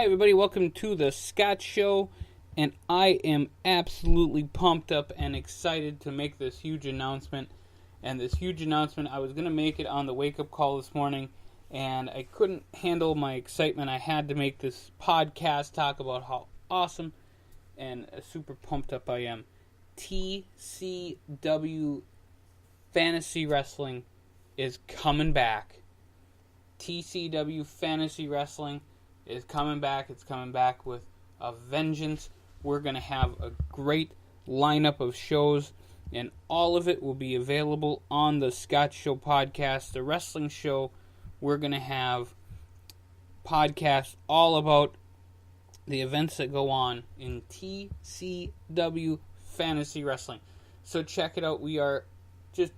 Hi everybody, welcome to the Scott Show, and I am absolutely pumped up and excited to make this huge announcement. And this huge announcement, I was going to make it on the wake-up call this morning, and I couldn't handle my excitement. I had to make this podcast talk about how awesome and super pumped up I am. TCW Fantasy Wrestling is coming back. TCW Fantasy Wrestling is coming back. It's coming back with a vengeance. We're going to have a great lineup of shows, and all of it will be available on the Scott Show podcast, the wrestling show. We're going to have podcasts all about the events that go on in TCW Fantasy Wrestling. So check it out. We are just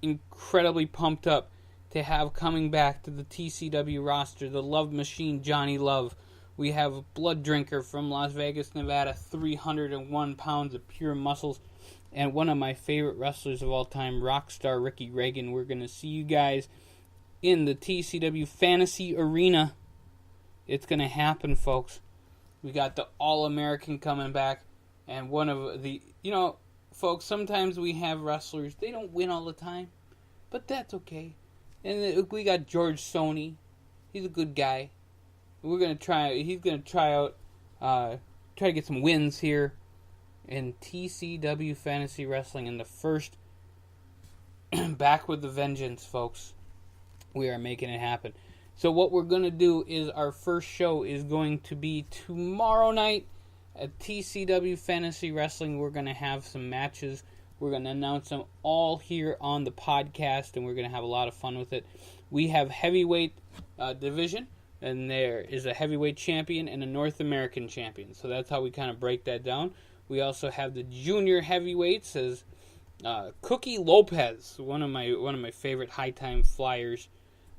incredibly pumped up to have coming back to the TCW roster the Love Machine, Johnny Love. We have Blood Drinker from Las Vegas, Nevada, 301 pounds of pure muscles, and one of my favorite wrestlers of all time, Rockstar Ricky Reagan. We're going to see you guys in the TCW Fantasy Arena. It's going to happen, folks. We got the All-American coming back, and one of the, folks, sometimes we have wrestlers, they don't win all the time, but that's okay. And we got George Stoney. He's a good guy. He's going to try out, try to get some wins here in TCW Fantasy Wrestling in the first back with the vengeance, folks. We are making it happen. So what we're going to do is our first show is going to be tomorrow night at TCW Fantasy Wrestling. We're going to have some matches. We're going to announce them all here on the podcast, and we're going to have a lot of fun with it. We have heavyweight division, and there is a heavyweight champion and a North American champion. So that's how we kind of break that down. We also have the junior heavyweights as Cookie Lopez, one of my favorite high time flyers,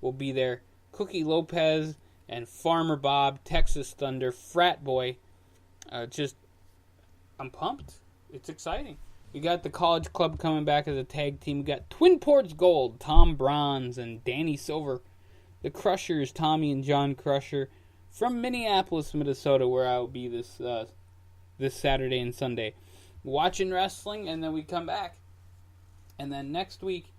will be there. Cookie Lopez and Farmer Bob, Texas Thunder, Frat Boy. I'm pumped. It's exciting. We got the College Club coming back as a tag team. We got Twin Ports Gold, Tom Bronze and Danny Silver. The Crushers, Tommy and John Crusher, from Minneapolis, Minnesota, where I will be this Saturday and Sunday, watching wrestling, and then we come back. And then next week,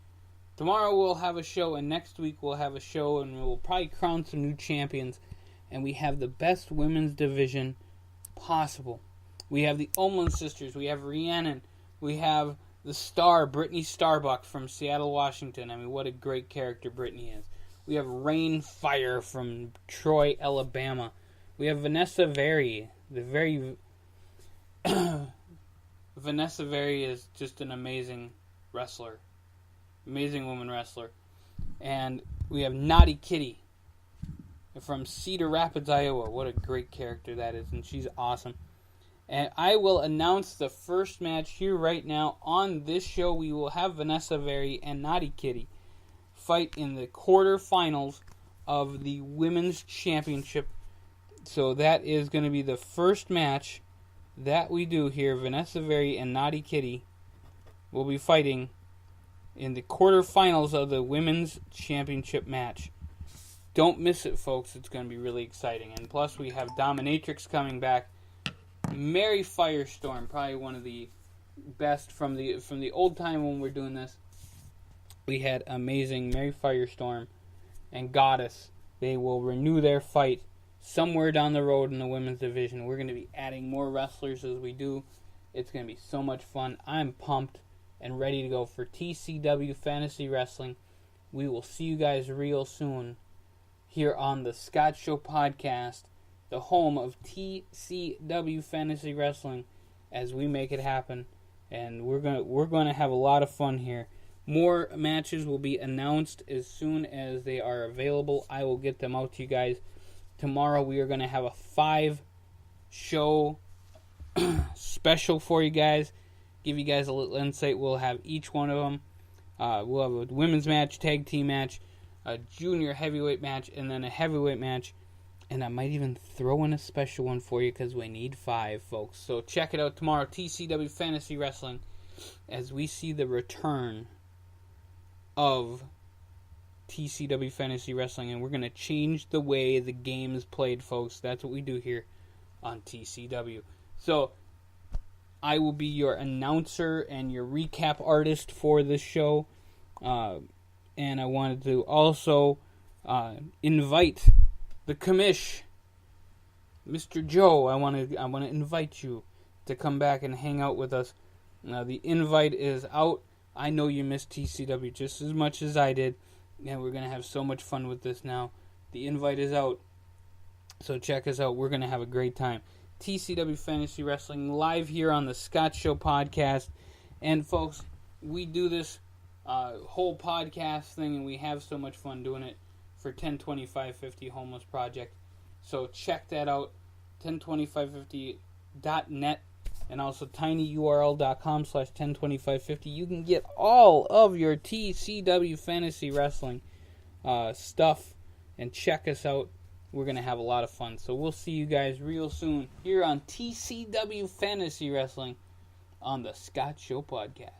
tomorrow we'll have a show, and next week we'll have a show, and we'll probably crown some new champions. And we have the best women's division possible. We have the Olin sisters. We have Rhiannon. We have the star, Brittany Starbuck from Seattle, Washington. I mean, what a great character Brittany is. We have Rain Fire from Troy, Alabama. We have Vanessa Very. Vanessa Very is just an amazing wrestler. Amazing woman wrestler. And we have Naughty Kitty from Cedar Rapids, Iowa. What a great character that is, and she's awesome. And I will announce the first match here right now on this show. We will have Vanessa Very and Naughty Kitty fight in the quarterfinals of the Women's Championship. So that is going to be the first match that we do here. Vanessa Very and Naughty Kitty will be fighting in the quarterfinals of the Women's Championship match. Don't miss it, folks. It's going to be really exciting. And plus we have Dominatrix coming back. Mary Firestorm, probably one of the best from the old time when we're doing this. We had amazing Mary Firestorm and Goddess. They will renew their fight somewhere down the road in the women's division. We're going to be adding more wrestlers as we do. It's going to be so much fun. I'm pumped and ready to go for TCW Fantasy Wrestling. We will see you guys real soon here on the Scott Show podcast, the home of TCW Fantasy Wrestling, as we make it happen. And we're gonna have a lot of fun here. More matches will be announced as soon as they are available. I will get them out to you guys. Tomorrow we are going to have a 5-show special for you guys. Give you guys a little insight. We'll have each one of them. We'll have a women's match, tag team match, a junior heavyweight match, and then a heavyweight match. And I might even throw in a special one for you because we need 5, folks. So check it out tomorrow, TCW Fantasy Wrestling, as we see the return of TCW Fantasy Wrestling, and we're going to change the way the game is played, folks. That's what we do here on TCW. So, I will be your announcer and your recap artist for this show. And I wanted to also invite the commish, Mr. Joe. I want to invite you to come back and hang out with us. The invite is out. I know you missed TCW just as much as I did, and we're going to have so much fun with this now. The invite is out, so check us out. We're going to have a great time. TCW Fantasy Wrestling live here on the Scott Show podcast. And folks, we do this whole podcast thing, and we have so much fun doing it for 102550 Homeless Project. So check that out, 102550.net, and also tinyurl.com/102550. You can get all of your TCW Fantasy Wrestling stuff, and check us out. We're going to have a lot of fun. So we'll see you guys real soon here on TCW Fantasy Wrestling on the Scott Show podcast.